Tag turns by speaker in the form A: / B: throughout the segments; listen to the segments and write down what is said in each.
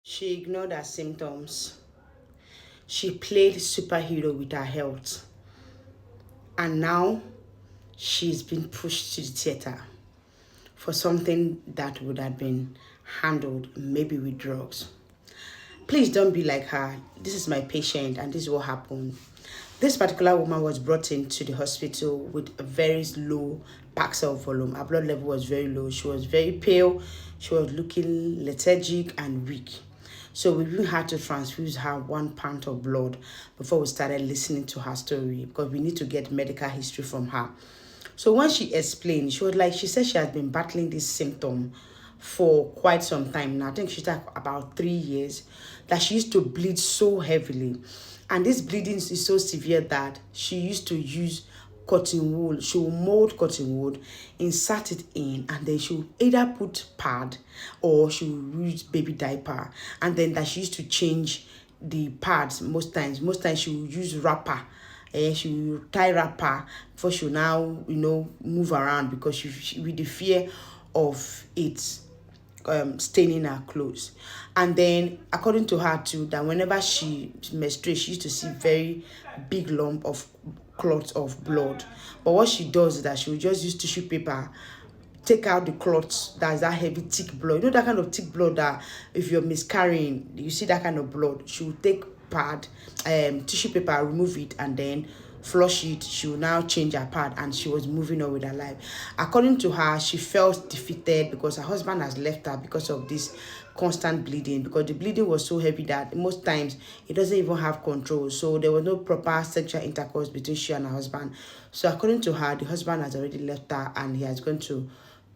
A: She ignored her symptoms. She played superhero with her health. And now she's been pushed to the theater for something that would have been handled maybe with drugs. Please don't be like her. This is my patient, and this is what happened. This particular woman was brought into the hospital with a very low Paxil volume. Her blood level was very low. She was very pale. She was looking lethargic and weak. So we even had to transfuse her 1 pound of blood before we started listening to her story, because we need to get medical history from her. So when she explained, she said she has been battling this symptom for quite some time now. I think she said about 3 years, that she used to bleed so heavily. And this bleeding is so severe that she used to use cotton wool. She will mold cotton wool, insert it in, and then she will either put pad or she will use baby diaper. And then that she used to change the pads most times. Most times she will use wrapper. She will tie wrapper before she will now, move around, because she with the fear of it staining her clothes. And then according to her too, that whenever she menstruates, she used to see very big lump of clots of blood. But what she does is that she will just use tissue paper, take out the clots, that's that heavy thick blood. You know that kind of thick blood that if you're miscarrying, you see that kind of blood. She will take pad, tissue paper, remove it, and then flush it. She will now change her pad, and she was moving on with her life. According to her, she felt defeated because her husband has left her because of this constant bleeding, because the bleeding was so heavy that most times it doesn't even have control. So there was no proper sexual intercourse between she and her husband. So according to her, the husband has already left her and he has gone to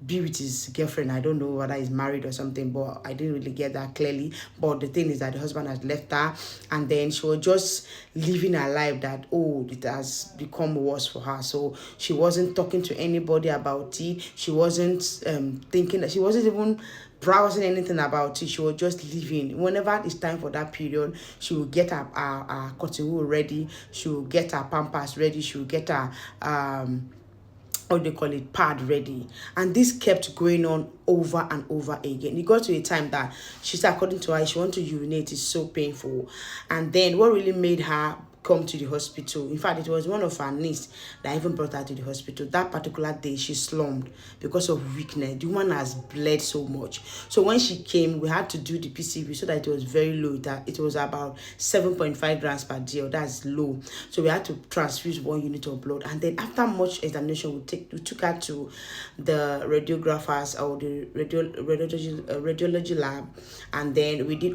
A: be with his girlfriend. I don't know whether he's married or something, but I didn't really get that clearly. But the thing is that the husband has left her, and then she was just living her life that, it has become worse for her. So she wasn't talking to anybody about it. She wasn't thinking that, she wasn't even browsing anything about it. She was just living. Whenever it's time for that period, she will get her cotton wool ready. She will get her pampers ready. She will get her what they call it, pad ready. And this kept going on over and over again. It got to a time that she said, according to her, she wanted to urinate. It's so painful. And then what really made her come to the hospital, in fact, it was one of her niece that even brought her to the hospital. That particular day, she slumped because of weakness. The woman has bled so much. So when she came, we had to do the PCV so that it was very low. That it was about 7.5 grams per day. That's low. So we had to transfuse 1 unit of blood. And then after much examination, we took her to the radiographers or the radiology lab, and then we did